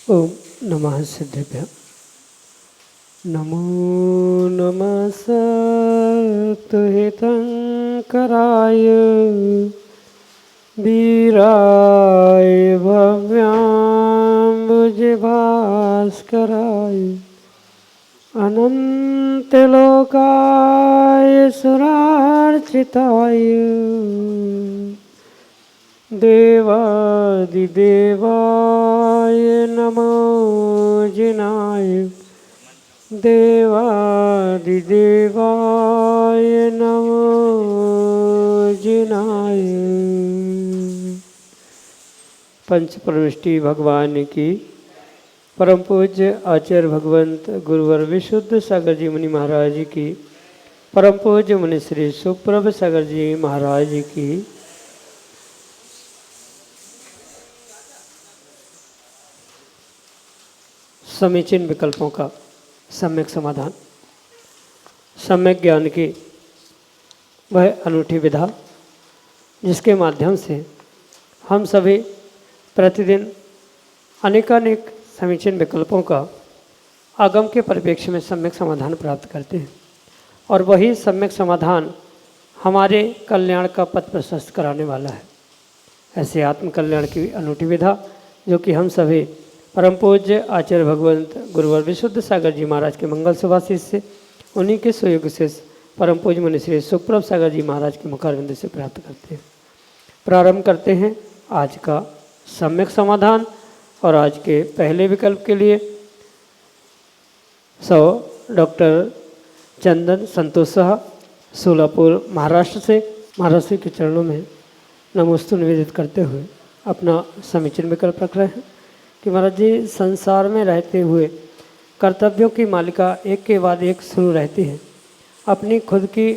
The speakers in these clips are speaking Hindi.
ओम नमः सिद्धेभ्यः। नमो नमः सत्तुहितंकराय वीराय भव्याम्बुजभास्कराय अनंतलोकाय सुरार्चिताय देवादिदेवाय नमो जिनाय देवादिदेवाय नमो जिनाय। पंच परमेष्टि भगवान की परम पूज्य आचार्य भगवंत गुरुवर विशुद्ध सागर जी मुनि महाराज की परम पूज्य मुनि श्री सुप्रभ सागर जी महाराज की समीचीन विकल्पों का सम्यक समाधान, सम्यक ज्ञान की वह अनूठी विधा जिसके माध्यम से हम सभी प्रतिदिन अनेकानेक समीचीन विकल्पों का आगम के परिप्रेक्ष्य में सम्यक समाधान प्राप्त करते हैं और वही सम्यक समाधान हमारे कल्याण का पथ प्रशस्त कराने वाला है। ऐसे आत्मकल्याण की अनूठी विधा जो कि हम सभी परम पूज्य आचार्य भगवंत गुरुवर विशुद्ध सागर जी महाराज के मंगल सुभाषिष से उन्हीं के सुयोग से परम पूज्य मुनि श्री सुप्रभ सागर जी महाराज के मुखारविंद से प्राप्त करते हैं। प्रारंभ करते हैं आज का सम्यक समाधान और आज के पहले विकल्प के लिए डॉक्टर चंदन संतोष साह सोलापुर महाराष्ट्र से महाराष्ट्र के चरणों में नमोस्तु निवेदित करते हुए अपना समीचीन विकल्प रख रहे हैं कि महाराज जी संसार में रहते हुए कर्तव्यों की मालिका एक के बाद एक शुरू रहती है। अपनी खुद की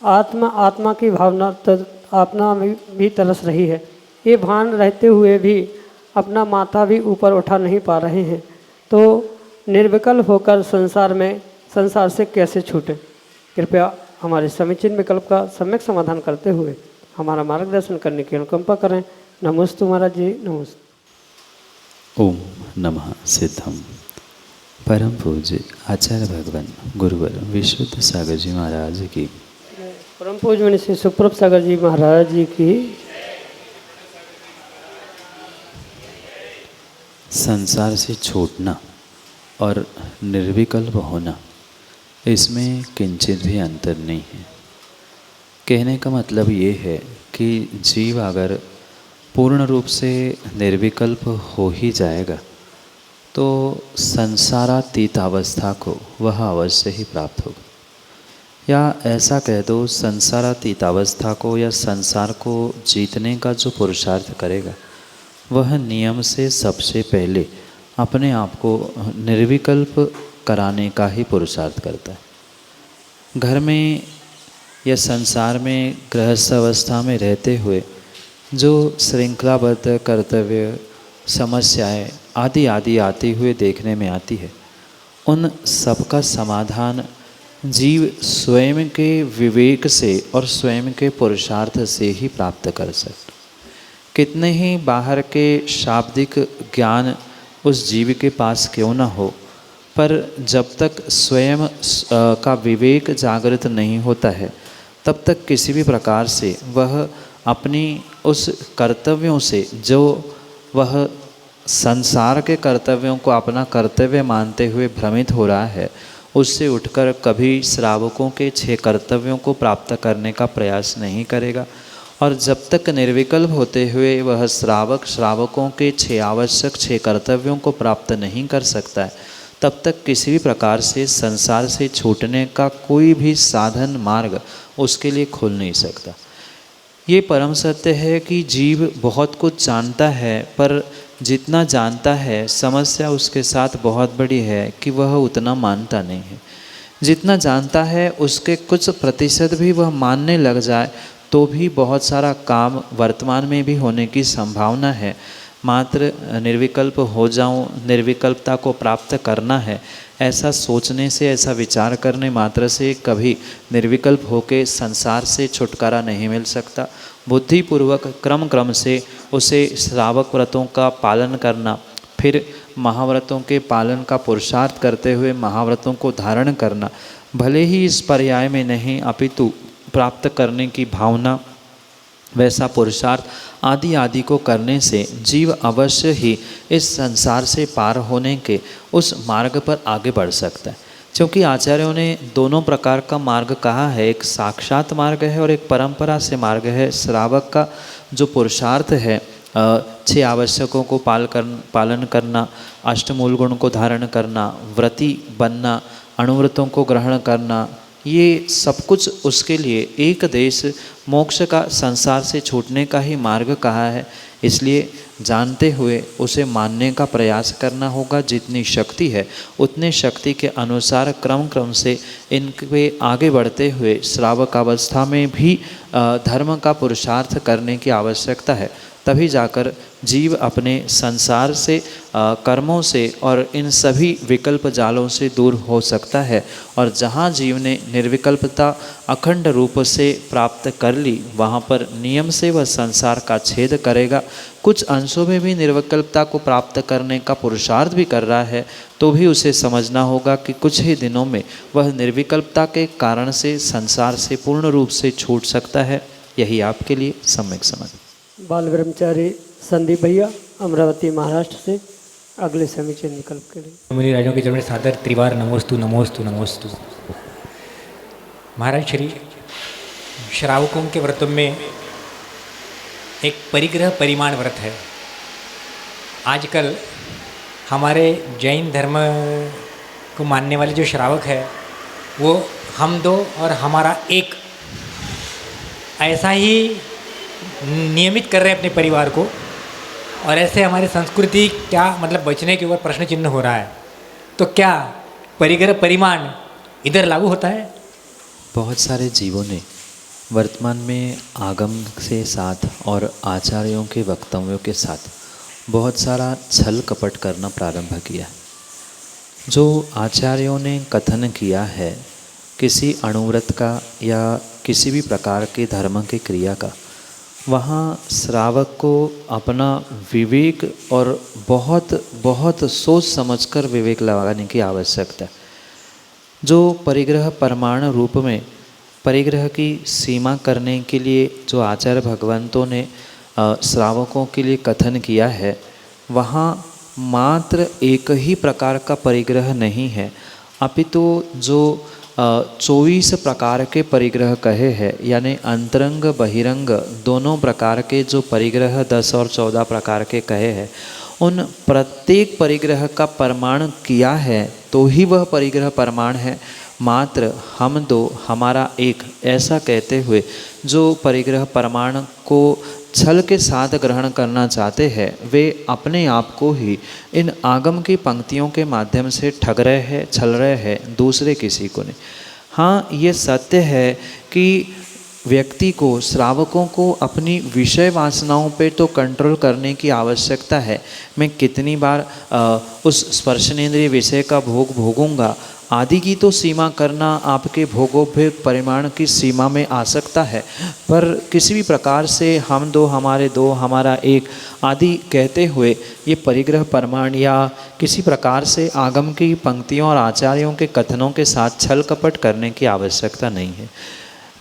आत्मा की भावना आत्मा में भी तरस रही है। ये भान रहते हुए भी अपना माथा भी ऊपर उठा नहीं पा रहे हैं, तो निर्विकल्प होकर संसार से कैसे छूटें। कृपया हमारे समीचीन विकल्प का सम्यक समाधान करते हुए हमारा मार्गदर्शन करने की अनुकंपा करें। नमोस्तु महाराज जी, नमस्ते। ओम नमः सिद्धम। परम पूज्य आचार्य भगवान गुरुवर विशुद्ध सागर जी महाराज की परम पूज्य मुनि श्री सुप्रभ सागर जी महाराज जी की। संसार से छूटना और निर्विकल्प होना, इसमें किंचित भी अंतर नहीं है। कहने का मतलब ये है कि जीव अगर पूर्ण रूप से निर्विकल्प हो ही जाएगा तो संसारातीत अवस्था को वह अवश्य ही प्राप्त होगा। या ऐसा कह दो, संसारातीत अवस्था को या संसार को जीतने का जो पुरुषार्थ करेगा वह नियम से सबसे पहले अपने आप को निर्विकल्प कराने का ही पुरुषार्थ करता है। घर में या संसार में गृहस्थ अवस्था में रहते हुए जो श्रृंखलाबद्ध कर्तव्य, समस्याएं आदि आती हुए देखने में आती है, उन सबका समाधान जीव स्वयं के विवेक से और स्वयं के पुरुषार्थ से ही प्राप्त कर सकता। कितने ही बाहर के शाब्दिक ज्ञान उस जीव के पास क्यों न हो, पर जब तक स्वयं का विवेक जागृत नहीं होता है तब तक किसी भी प्रकार से वह अपनी उस कर्तव्यों से, जो वह संसार के कर्तव्यों को अपना कर्तव्य मानते हुए भ्रमित हो रहा है, उससे उठकर कभी श्रावकों के 6 कर्तव्यों को प्राप्त करने का प्रयास नहीं करेगा। और जब तक निर्विकल्प होते हुए वह श्रावकों के 6 आवश्यक 6 कर्तव्यों को प्राप्त नहीं कर सकता है, तब तक किसी भी प्रकार से संसार से छूटने का कोई भी साधन मार्ग उसके लिए खुल नहीं सकता। ये परम सत्य है कि जीव बहुत कुछ जानता है, पर जितना जानता है समस्या उसके साथ बहुत बड़ी है कि वह उतना मानता नहीं है। जितना जानता है उसके कुछ प्रतिशत भी वह मानने लग जाए तो भी बहुत सारा काम वर्तमान में भी होने की संभावना है। मात्र निर्विकल्प हो जाऊं, निर्विकल्पता को प्राप्त करना है, ऐसा सोचने से, ऐसा विचार करने मात्र से कभी निर्विकल्प होके संसार से छुटकारा नहीं मिल सकता। बुद्धिपूर्वक क्रम क्रम से उसे श्रावक व्रतों का पालन करना, फिर महाव्रतों के पालन का पुरुषार्थ करते हुए महाव्रतों को धारण करना, भले ही इस पर्याय में नहीं अपितु प्राप्त करने की भावना, वैसा पुरुषार्थ आदि आदि को करने से जीव अवश्य ही इस संसार से पार होने के उस मार्ग पर आगे बढ़ सकता है। क्योंकि आचार्यों ने दोनों प्रकार का मार्ग कहा है, एक साक्षात मार्ग है और एक परंपरा से मार्ग है। श्रावक का जो पुरुषार्थ है, 6 आवश्यकों को पालन करना, अष्टमूल गुण को धारण करना, व्रती बनना, अणुव्रतों को ग्रहण करना, ये सब कुछ उसके लिए एक देश मोक्ष का, संसार से छूटने का ही मार्ग कहा है। इसलिए जानते हुए उसे मानने का प्रयास करना होगा। जितनी शक्ति है उतने शक्ति के अनुसार क्रम क्रम से इनके आगे बढ़ते हुए श्रावक अवस्था में भी धर्म का पुरुषार्थ करने की आवश्यकता है। तभी जाकर जीव अपने संसार से, कर्मों से और इन सभी विकल्प जालों से दूर हो सकता है। और जहाँ जीव ने निर्विकल्पता अखंड रूप से प्राप्त कर ली, वहाँ पर नियम से वह संसार का छेद करेगा। कुछ अंशों में भी निर्विकल्पता को प्राप्त करने का पुरुषार्थ भी कर रहा है, तो भी उसे समझना होगा कि कुछ ही दिनों में वह निर्विकल्पता के कारण से संसार से पूर्ण रूप से छूट सकता है। यही आपके लिए सम्यक समझ। बाल ब्रह्मचारी संदीप भैया अमरावती महाराष्ट्र से अगले समीचीन विकल्प के लिए। मुनि राजों के चरण सादर त्रिवार नमोस्तु नमोस्तु नमोस्तु। महाराज श्री श्रावकों के व्रतों में एक परिग्रह परिमाण व्रत है। आजकल हमारे जैन धर्म को मानने वाले जो श्रावक है वो हम दो और हमारा एक, ऐसा ही नियमित कर रहे हैं अपने परिवार को। और ऐसे हमारी संस्कृति क्या मतलब बचने के ऊपर प्रश्न चिन्ह हो रहा है। तो क्या परिग्रह परिमाण इधर लागू होता है? बहुत सारे जीवों ने वर्तमान में आगम के साथ और आचार्यों के वक्तव्यों के साथ बहुत सारा छल कपट करना प्रारंभ किया। जो आचार्यों ने कथन किया है किसी अणुव्रत का या किसी भी प्रकार के धर्म की क्रिया का, वहाँ श्रावक को अपना विवेक और बहुत बहुत सोच समझकर विवेक लगाने की आवश्यकता है। जो परिग्रह परमाण रूप में परिग्रह की सीमा करने के लिए जो आचार्य भगवंतों ने श्रावकों के लिए कथन किया है, वहाँ मात्र एक ही प्रकार का परिग्रह नहीं है, अपितु जो 24 प्रकार के परिग्रह कहे हैं, यानी अंतरंग बहिरंग दोनों प्रकार के जो परिग्रह 10 और 14 प्रकार के कहे हैं, उन प्रत्येक परिग्रह का प्रमाण किया है तो ही वह परिग्रह प्रमाण है। मात्र हम दो हमारा एक, ऐसा कहते हुए जो परिग्रह प्रमाण को छल के साथ ग्रहण करना चाहते हैं, वे अपने आप को ही इन आगम की पंक्तियों के माध्यम से ठग रहे हैं, छल रहे हैं, दूसरे किसी को नहीं। हाँ, ये सत्य है कि व्यक्ति को, श्रावकों को अपनी विषय वासनाओं पे तो कंट्रोल करने की आवश्यकता है। मैं कितनी बार उस स्पर्शनेन्द्रिय विषय का भोग भोगूंगा आदि की तो सीमा करना आपके भोगोपभोग परिमाण की सीमा में आ सकता है, पर किसी भी प्रकार से हम दो हमारे दो हमारा एक आदि कहते हुए ये परिग्रह परिमाण या किसी प्रकार से आगम की पंक्तियों और आचार्यों के कथनों के साथ छल कपट करने की आवश्यकता नहीं है।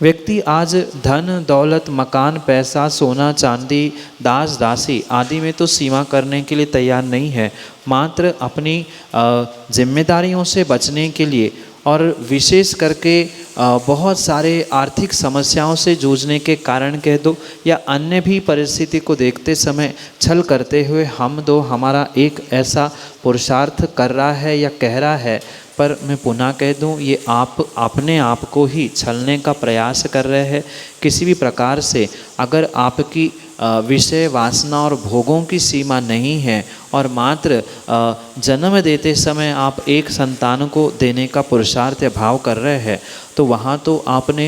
व्यक्ति आज धन दौलत मकान पैसा सोना चांदी दास दासी आदि में तो सीमा करने के लिए तैयार नहीं है, मात्र अपनी जिम्मेदारियों से बचने के लिए और विशेष करके बहुत सारे आर्थिक समस्याओं से जूझने के कारण कह दो, या अन्य भी परिस्थिति को देखते समय छल करते हुए हम दो हमारा एक ऐसा पुरुषार्थ कर रहा है या कह रहा है, पर मैं पुनः कह दूं, ये आप अपने आप को ही छलने का प्रयास कर रहे हैं। किसी भी प्रकार से अगर आपकी विषय वासना और भोगों की सीमा नहीं है और मात्र जन्म देते समय आप एक संतान को देने का पुरुषार्थ या भाव कर रहे हैं, तो वहाँ तो आपने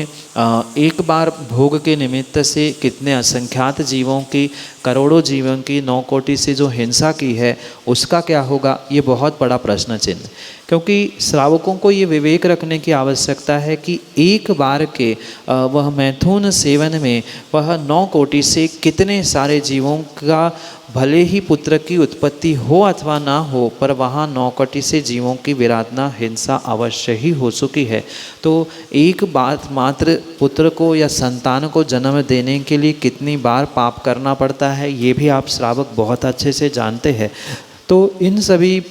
एक बार भोग के निमित्त से कितने असंख्यात जीवों की, करोड़ों जीवों की 9 कोटि से जो हिंसा की है उसका क्या होगा, ये बहुत बड़ा प्रश्न चिन्ह। क्योंकि श्रावकों को ये विवेक रखने की आवश्यकता है कि एक बार के वह मैथुन सेवन में वह 9 कोटि से कितने सारे जीवों का भले ही पुत्र की उत्पत्ति हो अथवा ना हो, पर वहाँ 9 कोटि से जीवों की विराधना हिंसा अवश्य ही हो चुकी है। तो एक बात मात्र पुत्र को या संतान को जन्म देने के लिए कितनी बार पाप करना पड़ता है, ये भी आप श्रावक बहुत अच्छे से जानते हैं। तो इन सभी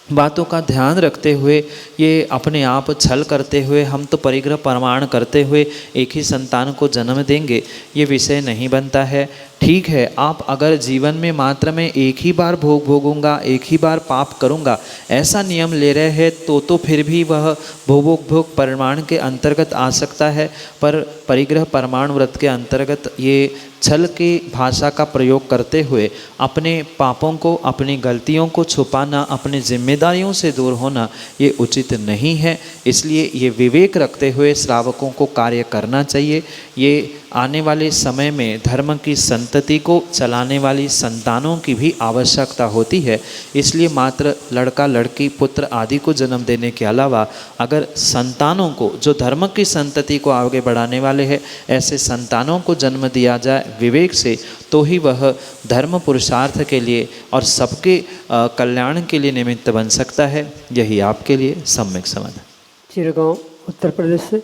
बातों का ध्यान रखते हुए ये अपने आप छल करते हुए हम तो परिग्रह प्रमाण करते हुए एक ही संतान को जन्म देंगे, ये विषय नहीं बनता है। ठीक है, आप अगर जीवन में मात्र में एक ही बार भोग भोगूंगा, एक ही बार पाप करूंगा, ऐसा नियम ले रहे हैं तो फिर भी वह भोग प्रमाण के अंतर्गत आ सकता है। पर परिग्रह प्रमाण व्रत के अंतर्गत ये छल की भाषा का प्रयोग करते हुए अपने पापों को, अपनी गलतियों को छुपाना, अपनी जिम्मेदारियों से दूर होना, ये उचित नहीं है। इसलिए ये विवेक रखते हुए श्रावकों को कार्य करना चाहिए। ये आने वाले समय में धर्म की संतति को चलाने वाली संतानों की भी आवश्यकता होती है। इसलिए मात्र लड़का लड़की पुत्र आदि को जन्म देने के अलावा अगर संतानों को, जो धर्म की संतति को आगे बढ़ाने वाले हैं, ऐसे संतानों को जन्म दिया जाए विवेक से, तो ही वह धर्म पुरुषार्थ के लिए और सबके कल्याण के लिए निमित्त बन सकता है। यही आपके लिए सम्यक समाधान। चिरगांव उत्तर प्रदेश से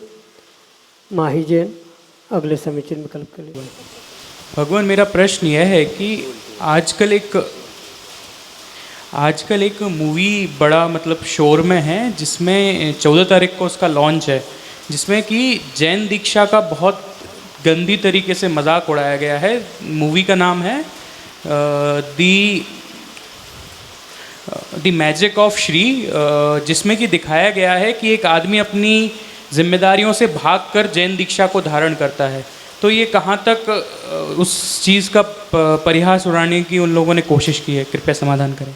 माही जैन अगले समीचीन विकल्प के लिए। भगवान, मेरा प्रश्न यह है कि आजकल एक मूवी बड़ा मतलब शोर में है, जिसमें 14 तारीख को उसका लॉन्च है, जिसमें कि जैन दीक्षा का बहुत गंदी तरीके से मजाक उड़ाया गया है। मूवी का नाम है दी मैजिक ऑफ श्री, जिसमें कि दिखाया गया है कि एक आदमी अपनी जिम्मेदारियों से भागकर जैन दीक्षा को धारण करता है। तो ये कहाँ तक उस चीज़ का परिहास उड़ाने की उन लोगों ने कोशिश की है, कृपया समाधान करें।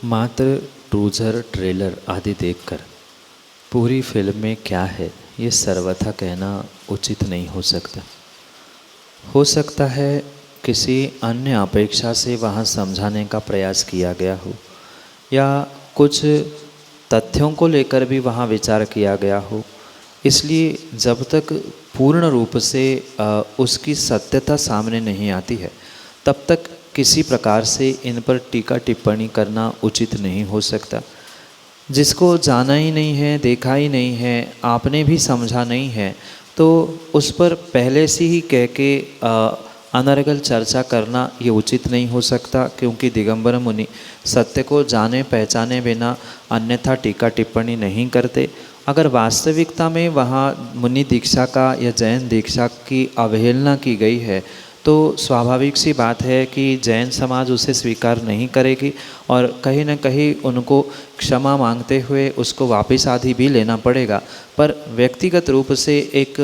मात्र ट्रूजर, ट्रेलर आदि देखकर पूरी फिल्म में क्या है ये सर्वथा कहना उचित नहीं हो सकता। हो सकता है किसी अन्य अपेक्षा से वहाँ समझाने का प्रयास किया गया हो, या कुछ तथ्यों को लेकर भी वहाँ विचार किया गया हो। इसलिए जब तक पूर्ण रूप से उसकी सत्यता सामने नहीं आती है, तब तक किसी प्रकार से इन पर टीका टिप्पणी करना उचित नहीं हो सकता। जिसको जाना ही नहीं है, देखा ही नहीं है, आपने भी समझा नहीं है, तो उस पर पहले से ही कह के अनर्गल चर्चा करना ये उचित नहीं हो सकता। क्योंकि दिगंबर मुनि सत्य को जाने पहचाने बिना अन्यथा टीका टिप्पणी नहीं करते। अगर वास्तविकता में वहाँ मुनि दीक्षा का या जैन दीक्षा की अवहेलना की गई है, तो स्वाभाविक सी बात है कि जैन समाज उसे स्वीकार नहीं करेगी और कहीं न कहीं उनको क्षमा मांगते हुए उसको वापस आदि भी लेना पड़ेगा। पर व्यक्तिगत रूप से एक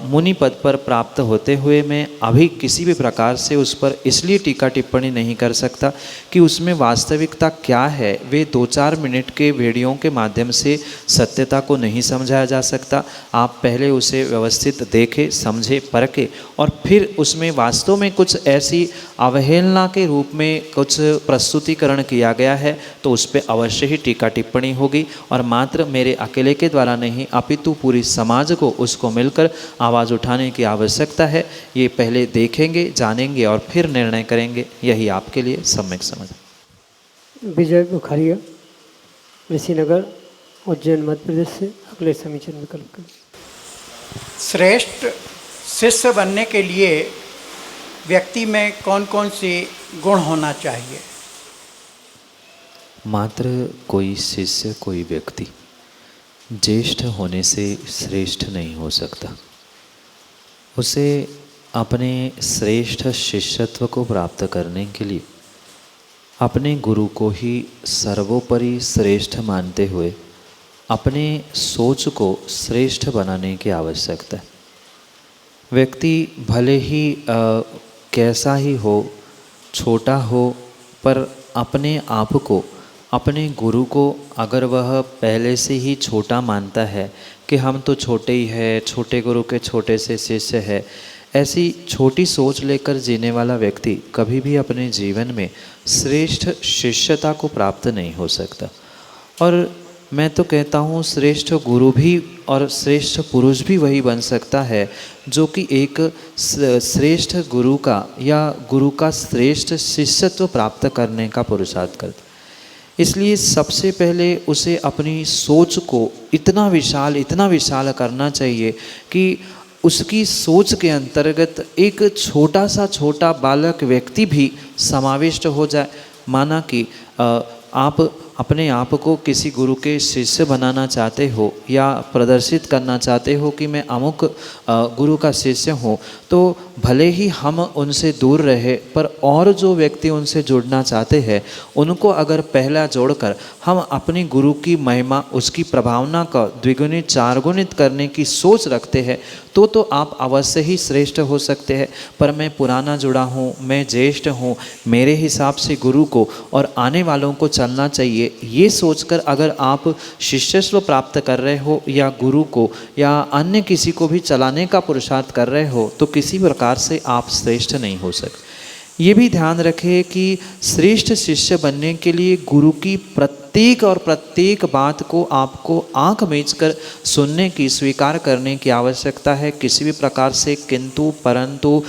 मुनि पद पर प्राप्त होते हुए मैं अभी किसी भी प्रकार से उस पर इसलिए टीका टिप्पणी नहीं कर सकता कि उसमें वास्तविकता क्या है, वे 2-4 मिनट के वीडियो के माध्यम से सत्यता को नहीं समझाया जा सकता। आप पहले उसे व्यवस्थित देखें, समझे, परखे और फिर उसमें वास्तव में कुछ ऐसी अवहेलना के रूप में कुछ प्रस्तुतिकरण किया गया है तो उस पर अवश्य ही टीका टिप्पणी होगी। और मात्र मेरे अकेले के द्वारा नहीं, अपितु पूरी समाज को उसको मिलकर आवाज़ उठाने की आवश्यकता है। ये पहले देखेंगे, जानेंगे और फिर निर्णय करेंगे। यही आपके लिए सम्यक समाधान। विजय बुखारिया ऋषिनगर उज्जैन मध्य प्रदेश से अगले समीचीन विकल्प के लिए। श्रेष्ठ शिष्य बनने के लिए व्यक्ति में कौन कौन से गुण होना चाहिए? मात्र कोई शिष्य, कोई व्यक्ति ज्येष्ठ होने से श्रेष्ठ नहीं हो सकता। उसे अपने श्रेष्ठ शिष्यत्व को प्राप्त करने के लिए अपने गुरु को ही सर्वोपरि श्रेष्ठ मानते हुए अपने सोच को श्रेष्ठ बनाने की आवश्यकता है। व्यक्ति भले ही कैसा ही हो, छोटा हो, पर अपने आप को, अपने गुरु को अगर वह पहले से ही छोटा मानता है कि हम तो छोटे ही हैं, छोटे गुरु के छोटे से शिष्य है, ऐसी छोटी सोच लेकर जीने वाला व्यक्ति कभी भी अपने जीवन में श्रेष्ठ शिष्यता को प्राप्त नहीं हो सकता। और मैं तो कहता हूँ श्रेष्ठ गुरु भी और श्रेष्ठ पुरुष भी वही बन सकता है जो कि एक श्रेष्ठ गुरु का या गुरु का श्रेष्ठ शिष्यत्व प्राप्त करने का पुरुषार्थ करता। इसलिए सबसे पहले उसे अपनी सोच को इतना विशाल करना चाहिए कि उसकी सोच के अंतर्गत एक छोटा बालक व्यक्ति भी समाविष्ट हो जाए। माना कि आप अपने आप को किसी गुरु के शिष्य बनाना चाहते हो या प्रदर्शित करना चाहते हो कि मैं अमुक गुरु का शिष्य हूँ, तो भले ही हम उनसे दूर रहे, पर और जो व्यक्ति उनसे जुड़ना चाहते हैं उनको अगर पहला जोड़कर हम अपने गुरु की महिमा, उसकी प्रभावना का द्विगुणित चारगुणित करने की सोच रखते हैं तो आप अवश्य ही श्रेष्ठ हो सकते हैं। पर मैं पुराना जुड़ा हूँ, मैं ज्येष्ठ हूँ, मेरे हिसाब से गुरु को और आने वालों को चलना चाहिए, ये सोचकर अगर आप शिष्यत्व प्राप्त कर रहे हो या गुरु को या अन्य किसी को भी चलाने का पुरुषार्थ कर रहे हो तो किसी प्रकार से आप श्रेष्ठ नहीं हो सकते। ये भी ध्यान रखें कि श्रेष्ठ शिष्य बनने के लिए गुरु की प्रत्येक बात को आपको आंख मीचकर सुनने की, स्वीकार करने की आवश्यकता है। किसी भी प्रकार से किंतु परंतु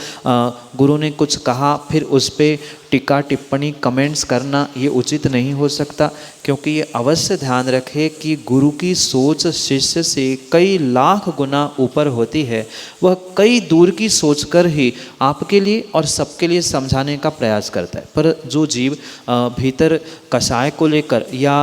गुरु ने कुछ कहा फिर उस पर टीका टिप्पणी कमेंट्स करना ये उचित नहीं हो सकता, क्योंकि ये अवश्य ध्यान रखें कि गुरु की सोच शिष्य से कई लाख गुना ऊपर होती है। वह कई दूर की सोचकर ही आपके लिए और सबके लिए समझाने का प्रयास करता है। पर जो जीव भीतर कषाय को लेकर या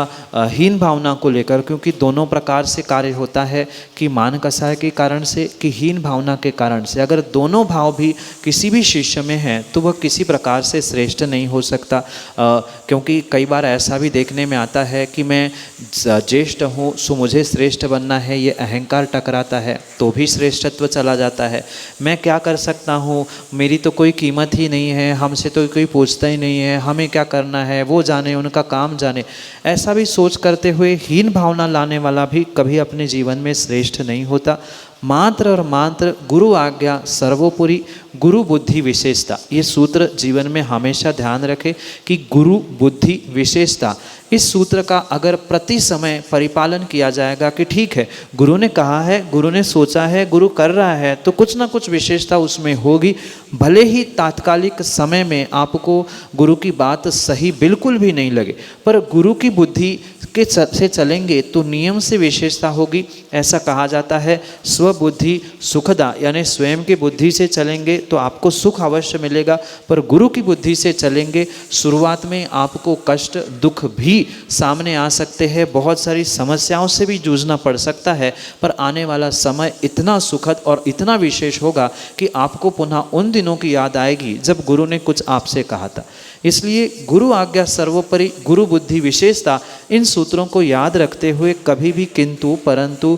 हीन भावना को लेकर, क्योंकि दोनों प्रकार से कार्य होता है कि मान कषाय के कारण से कि हीन भावना के कारण से, अगर दोनों भाव भी किसी भी शिष्य में हैं तो वह किसी प्रकार से श्रेष्ठ नहीं हो सकता। क्योंकि कई बार ऐसा भी देखने में आता है कि मैं ज्येष्ठ हूँ सो मुझे श्रेष्ठ बनना है, ये अहंकार टकराता है तो भी श्रेष्ठत्व चला जाता है। मैं क्या कर सकता हूँ, मेरी तो कोई कीमत ही नहीं है, हमसे तो कोई पूछता ही नहीं है, हमें क्या करना है, वो जाने, उनका काम जाने, ऐसा भी सोच करते हुए हीन भावना लाने वाला भी कभी अपने जीवन में श्रेष्ठ नहीं होता। मात्र और मात्र गुरु आज्ञा सर्वोपरि, गुरु बुद्धि विशेषता, ये सूत्र जीवन में हमेशा ध्यान रखें कि गुरु बुद्धि विशेषता, इस सूत्र का अगर प्रति समय परिपालन किया जाएगा कि ठीक है गुरु ने कहा है, गुरु ने सोचा है, गुरु कर रहा है, तो कुछ ना कुछ विशेषता उसमें होगी। भले ही तात्कालिक समय में आपको गुरु की बात सही बिल्कुल भी नहीं लगे, पर गुरु की बुद्धि के से चलेंगे तो नियम से विशेषता होगी। ऐसा कहा जाता है स्वबुद्धि सुखदा, यानी स्वयं की बुद्धि से चलेंगे तो आपको सुख अवश्य मिलेगा, पर गुरु की बुद्धि से चलेंगे शुरुआत में आपको कष्ट दुख भी सामने आ सकते हैं, बहुत सारी समस्याओं से भी जूझना पड़ सकता है, पर आने वाला समय इतना सुखद और इतना विशेष होगा कि आपको पुनः उन दिनों की याद आएगी जब गुरु ने कुछ आपसे कहा था। इसलिए गुरु आज्ञा सर्वोपरि, गुरु बुद्धि विशेषता, इन सूत्रों को याद रखते हुए कभी भी किंतु परंतु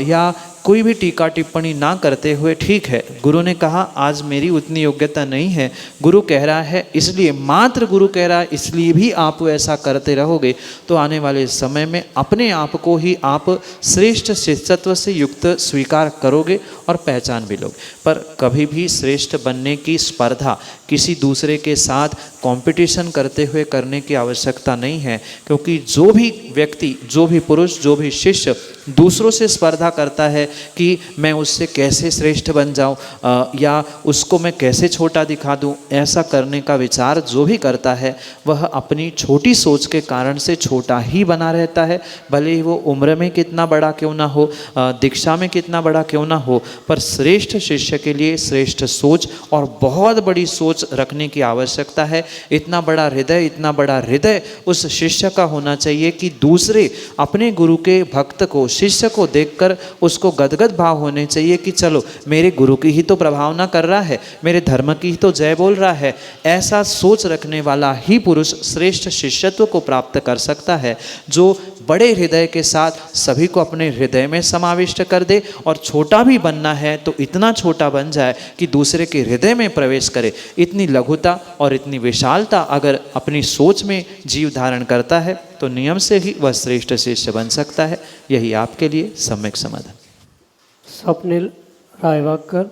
या कोई भी टीका टिप्पणी ना करते हुए, ठीक है गुरु ने कहा आज मेरी उतनी योग्यता नहीं है, गुरु कह रहा है इसलिए, मात्र गुरु कह रहा है इसलिए भी आप ऐसा करते रहोगे तो आने वाले समय में अपने आप को ही आप श्रेष्ठ शिष्यत्व से युक्त स्वीकार करोगे और पहचान भी लोगे। पर कभी भी श्रेष्ठ बनने की स्पर्धा किसी दूसरे के साथ कंपटीशन करते हुए करने की आवश्यकता नहीं है, क्योंकि जो भी व्यक्ति, जो भी पुरुष, जो भी शिष्य दूसरों से स्पर्धा करता है कि मैं उससे कैसे श्रेष्ठ बन जाऊं या उसको मैं कैसे छोटा दिखा दूं। ऐसा करने का विचार जो भी करता है वह अपनी छोटी सोच के कारण से छोटा ही बना रहता है, भले ही वो उम्र में कितना बड़ा क्यों ना हो, दीक्षा में कितना बड़ा क्यों ना हो, पर श्रेष्ठ शिष्य के लिए श्रेष्ठ सोच और बहुत बड़ी सोच रखने की आवश्यकता है। इतना बड़ा हृदय उस शिष्य का होना चाहिए कि दूसरे अपने गुरु के भक्त को, शिष्य को देखकर उसको गदगद भाव होने चाहिए कि चलो मेरे गुरु की ही तो प्रभावना कर रहा है, मेरे धर्म की ही तो जय बोल रहा है। ऐसा सोच रखने वाला ही पुरुष श्रेष्ठ शिष्यत्व को प्राप्त कर सकता है, जो बड़े हृदय के साथ सभी को अपने हृदय में समाविष्ट कर दे, और छोटा भी बनना है तो इतना छोटा बन जाए कि दूसरे के हृदय में प्रवेश करे। इतनी लघुता और इतनी विशालता अगर अपनी सोच में जीव धारण करता है तो नियम से ही वह श्रेष्ठ शिष्य बन सकता है। यही आपके लिए सम्यक समाधान। स्वप्निल रायवाकर,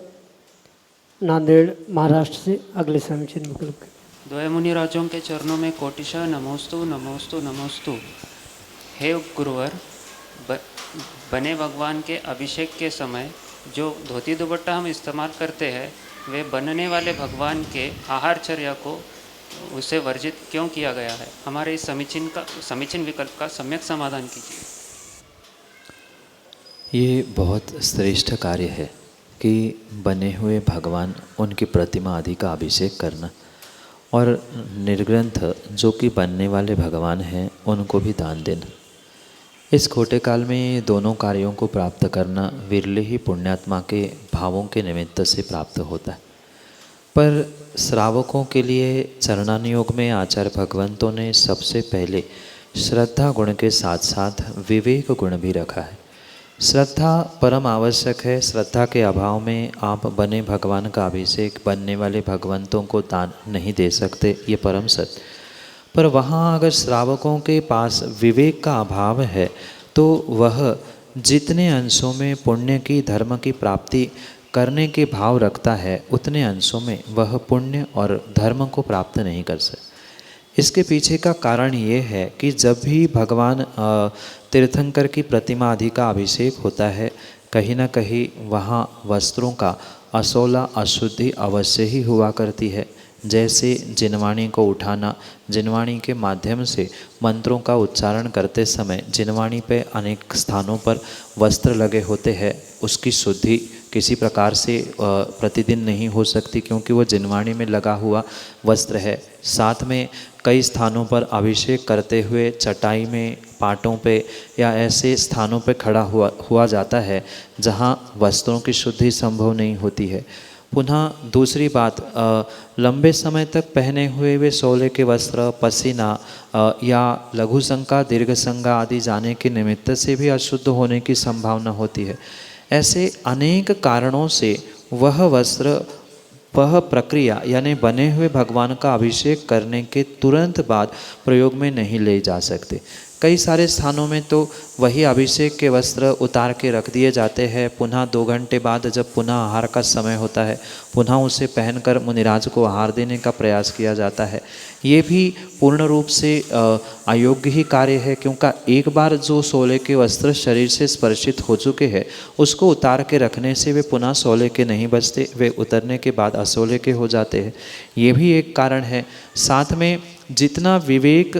नांदेड़ महाराष्ट्र से अगले समीचीन विकल्प के। द्वय मुनिराजों के चरणों में कोटिशा नमोस्तु नमोस्तु नमोस्तु। हे गुरुवर, बने भगवान के अभिषेक के समय जो धोती दुपट्टा हम इस्तेमाल करते हैं, वे बनने वाले भगवान के आहारचर्या को उसे वर्जित क्यों किया गया है? हमारे इस समीचीन विकल्प का सम्यक समाधान कीजिए। ये बहुत श्रेष्ठ कार्य है कि बने हुए भगवान, उनकी प्रतिमा आदि का अभिषेक करना, और निर्ग्रंथ जो कि बनने वाले भगवान हैं उनको भी दान देना। इस खोटे काल में ये दोनों कार्यों को प्राप्त करना विरले ही पुण्यात्मा के भावों के निमित्त से प्राप्त होता है। पर श्रावकों के लिए चरणानुयोग में आचार्य भगवंतों ने सबसे पहले श्रद्धा गुण के साथ साथ विवेक गुण भी रखा है। श्रद्धा परम आवश्यक है। श्रद्धा के अभाव में आप बने भगवान का अभिषेक, बनने वाले भगवंतों को दान नहीं दे सकते, ये परम सत्य। पर वहाँ अगर श्रावकों के पास विवेक का अभाव है तो वह जितने अंशों में पुण्य की, धर्म की प्राप्ति करने के भाव रखता है, उतने अंशों में वह पुण्य और धर्म को प्राप्त नहीं कर सकता। इसके पीछे का कारण ये है कि जब भी भगवान तीर्थंकर की प्रतिमा आदि का अभिषेक होता है, कहीं ना कहीं वहाँ वस्त्रों का असोला अशुद्धि अवश्य ही हुआ करती है। जैसे जिनवाणी को उठाना, जिनवाणी के माध्यम से मंत्रों का उच्चारण करते समय जिनवाणी पे अनेक स्थानों पर वस्त्र लगे होते हैं, उसकी शुद्धि किसी प्रकार से प्रतिदिन नहीं हो सकती, क्योंकि वो जिनवाणी में लगा हुआ वस्त्र है। साथ में कई स्थानों पर अभिषेक करते हुए चटाई में, पाटों पे या ऐसे स्थानों पे खड़ा हुआ जाता है जहाँ वस्त्रों की शुद्धि संभव नहीं होती है। पुनः दूसरी बात, लंबे समय तक पहने हुए वे सोले के वस्त्र पसीना या लघु संका, दीर्घ संका आदि जाने के निमित्त से भी अशुद्ध होने की संभावना होती है। ऐसे अनेक कारणों से वह वस्त्र, वह प्रक्रिया यानी बने हुए भगवान का अभिषेक करने के तुरंत बाद प्रयोग में नहीं ले जा सकते। कई सारे स्थानों में तो वही अभिषेक के वस्त्र उतार के रख दिए जाते हैं। पुनः 2 घंटे बाद जब पुनः आहार का समय होता है, पुनः उसे पहनकर मुनिराज को आहार देने का प्रयास किया जाता है। ये भी पूर्ण रूप से अयोग्य ही कार्य है, क्योंकि एक बार जो सोले के वस्त्र शरीर से स्पर्शित हो चुके हैं, उसको उतार के रखने से वे पुनः सोले के नहीं बचते, वे उतरने के बाद असोले के हो जाते हैं। ये भी एक कारण है। साथ में जितना विवेक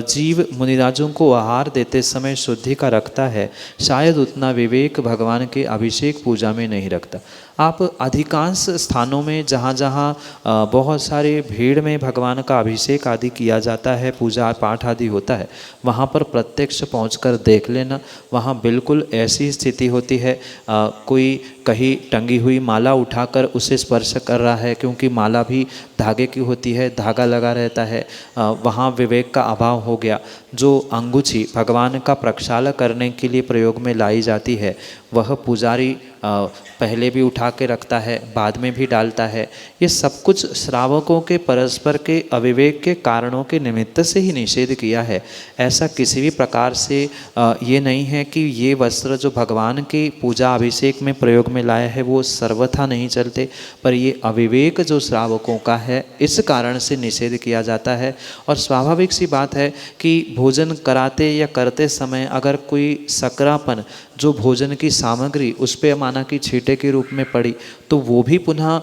जीव मुनिराजों को आहार देते समय शुद्धि का रखता है, शायद उतना विवेक भगवान के अभिषेक पूजा में नहीं रखता। आप अधिकांश स्थानों में जहाँ जहाँ बहुत सारे भीड़ में भगवान का अभिषेक आदि किया जाता है, पूजा पाठ आदि होता है, वहाँ पर प्रत्यक्ष पहुँचकर देख लेना। वहाँ बिल्कुल ऐसी स्थिति होती है, कोई कहीं टंगी हुई माला उठाकर उसे स्पर्श कर रहा है, क्योंकि माला भी धागे की होती है, धागा लगा रहता है। वहाँ विवेक का अभाव हो गया। जो अंगूठी भगवान का प्रक्षालन करने के लिए प्रयोग में लाई जाती है, वह पुजारी पहले भी उठा के रखता है, बाद में भी डालता है। ये सब कुछ श्रावकों के परस्पर के अविवेक के कारणों के निमित्त से ही निषेध किया है। ऐसा किसी भी प्रकार से ये नहीं है कि ये वस्त्र जो भगवान की पूजा अभिषेक में प्रयोग में लाया है वो सर्वथा नहीं चलते, पर ये अविवेक जो श्रावकों का है, इस कारण से निषेध किया जाता है। और स्वाभाविक सी बात है कि भोजन कराते या करते समय अगर कोई सकरापन जो भोजन की सामग्री उस पे माना कि छींटे के रूप में पड़ी, तो वो भी पुनः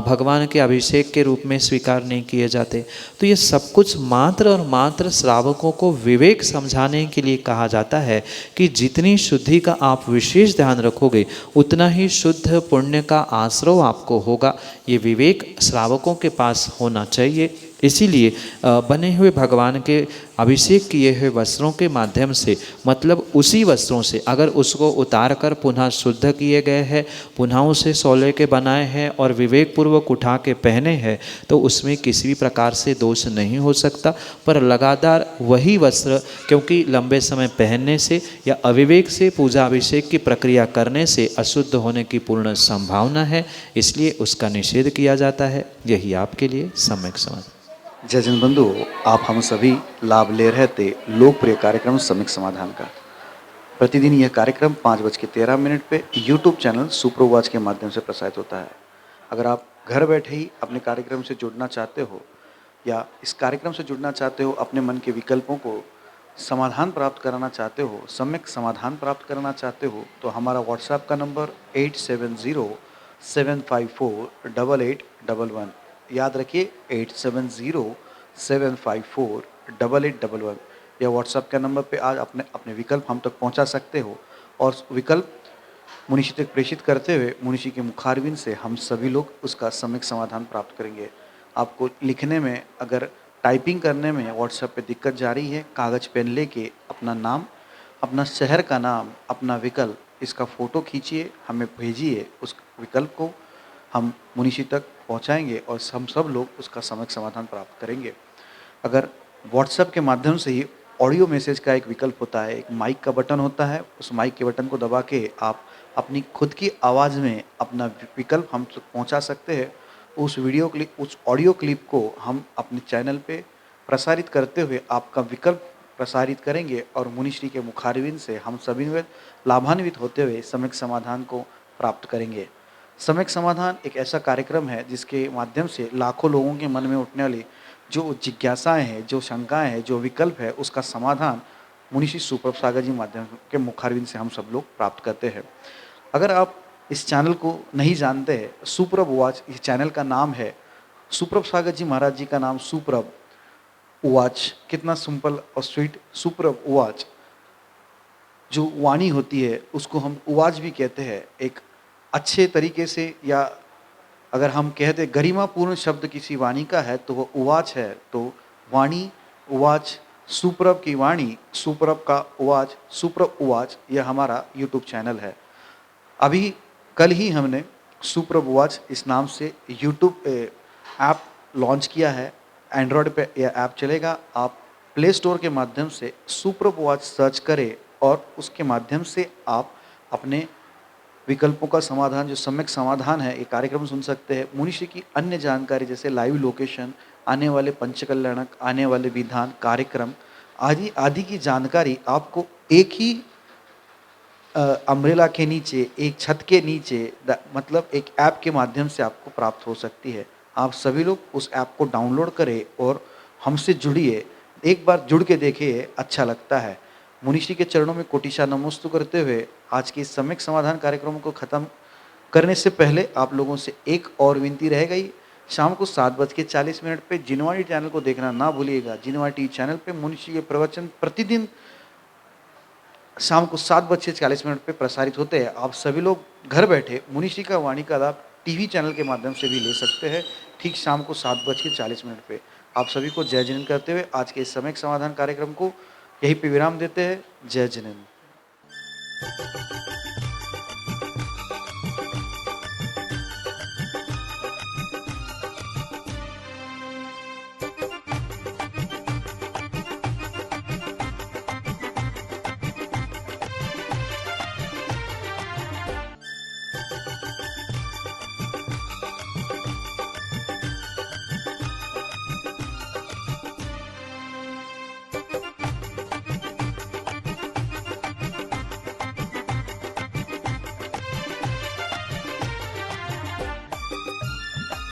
भगवान के अभिषेक के रूप में स्वीकार नहीं किए जाते। तो ये सब कुछ मात्र और मात्र श्रावकों को विवेक समझाने के लिए कहा जाता है कि जितनी शुद्धि का आप विशेष ध्यान रखोगे उतना ही शुद्ध पुण्य का आश्रय आपको होगा। ये विवेक श्रावकों के पास होना चाहिए। इसीलिए बने हुए भगवान के अभिषेक किए हुए वस्त्रों के माध्यम से, मतलब उसी वस्त्रों से अगर उसको उतार कर पुनः शुद्ध किए गए हैं, पुनः उसे सोले के बनाए हैं और विवेक पूर्वक उठा के पहने हैं, तो उसमें किसी भी प्रकार से दोष नहीं हो सकता। पर लगातार वही वस्त्र क्योंकि लंबे समय पहनने से या अविवेक से पूजा अभिषेक की प्रक्रिया करने से अशुद्ध होने की पूर्ण संभावना है, इसलिए उसका निषेध किया जाता है। यही आपके लिए सम्यक समाधान। जय जन बंधु, आप हम सभी लाभ ले रहे थे लोकप्रिय कार्यक्रम सम्यक समाधान का। प्रतिदिन यह कार्यक्रम 5:13 पे यूट्यूब चैनल सुप्रवाच के माध्यम से प्रसारित होता है। अगर आप घर बैठे ही अपने कार्यक्रम से जुड़ना चाहते हो या इस कार्यक्रम से जुड़ना चाहते हो, अपने मन के विकल्पों को समाधान प्राप्त कराना चाहते हो, सम्यक समाधान प्राप्त करना चाहते हो, तो हमारा व्हाट्सएप का नंबर 8707548811। याद रखिए 8707548811। या व्हाट्सएप के नंबर पे आज अपने विकल्प हम तक पहुंचा सकते हो और विकल्प मुनिषी तक प्रेषित करते हुए मुनिषी के मुखारविंद से हम सभी लोग उसका सम्यक समाधान प्राप्त करेंगे। आपको लिखने में, अगर टाइपिंग करने में व्हाट्सएप पे दिक्कत जा रही है, कागज़ पेन लेके अपना नाम, अपना शहर का नाम, अपना विकल्प, इसका फ़ोटो खींचिए, हमें भेजिए। उस विकल्प को हम मुनिषी तक पहुंचाएंगे और हम सब लोग उसका सम्यक समाधान प्राप्त करेंगे। अगर व्हाट्सएप के माध्यम से ही ऑडियो मैसेज का एक विकल्प होता है, एक माइक का बटन होता है, उस माइक के बटन को दबा के आप अपनी खुद की आवाज़ में अपना विकल्प हम तक पहुंचा सकते हैं। उस वीडियो क्लिप, उस ऑडियो क्लिप को हम अपने चैनल पे प्रसारित करते हुए आपका विकल्प प्रसारित करेंगे और मुनिश्री के मुखारविंद से हम सभी लाभान्वित होते हुए सम्यक समाधान को प्राप्त करेंगे। सम्यक समाधान एक ऐसा कार्यक्रम है जिसके माध्यम से लाखों लोगों के मन में उठने वाली जो जिज्ञासाएं हैं, जो शंकाएं हैं, जो विकल्प है, उसका समाधान मुनिषी सुप्रभ सागर जी माध्यम के मुखारविंद से हम सब लोग प्राप्त करते हैं। अगर आप इस चैनल को नहीं जानते हैं, सुप्रभ उवाच इस चैनल का नाम है। सुप्रभ सागर जी महाराज जी का नाम सुप्रभ उवाच, कितना सिंपल और स्वीट। सुप्रभ उवाच, जो वाणी होती है उसको हम उवाच भी कहते हैं। एक अच्छे तरीके से, या अगर हम कहते गरिमापूर्ण शब्द किसी वाणी का है तो वो उवाच है। तो वाणी, उवाच, सुप्रभ की वाणी, सुप्रभ का उवाच, सुप्रभ उवाच, यह हमारा यूट्यूब चैनल है। अभी कल ही हमने सुप्रभ उवाच इस नाम से यूट्यूब ऐप लॉन्च किया है। एंड्रॉयड पे यह ऐप चलेगा। आप प्ले स्टोर के माध्यम से सुप्रभ उवाच सर्च करें और उसके माध्यम से आप अपने विकल्पों का समाधान, जो सम्यक समाधान है, ये कार्यक्रम सुन सकते हैं। मुनिषी की अन्य जानकारी जैसे लाइव लोकेशन, आने वाले पंचकल्याणक, आने वाले विधान कार्यक्रम आदि आदि की जानकारी आपको एक ही अम्ब्रेला के नीचे, एक छत के नीचे, मतलब एक ऐप के माध्यम से आपको प्राप्त हो सकती है। आप सभी लोग उस ऐप को डाउनलोड करें और हमसे जुड़िए। एक बार जुड़ के देखिए, अच्छा लगता है। मुनिषी के चरणों में कोटिशा नमोस्तु करते हुए आज के सम्यक समाधान कार्यक्रम को ख़त्म करने से पहले आप लोगों से एक और विनती रह गई। शाम को 7:40 पे जिनवाणी चैनल को देखना ना भूलिएगा। जिनवाणी चैनल पे मुनिषी के प्रवचन प्रतिदिन शाम को 7:40 पे प्रसारित होते हैं। आप सभी लोग घर बैठे मुनिषी का वाणी का लाभ टीवी चैनल के माध्यम से भी ले सकते हैं, ठीक शाम को 7:40 पे। आप सभी को जय जिनेंद्र करते हुए आज के इस सम्यक समाधान कार्यक्रम को यहीं पे विराम देते हैं। जय जिनेंद्र।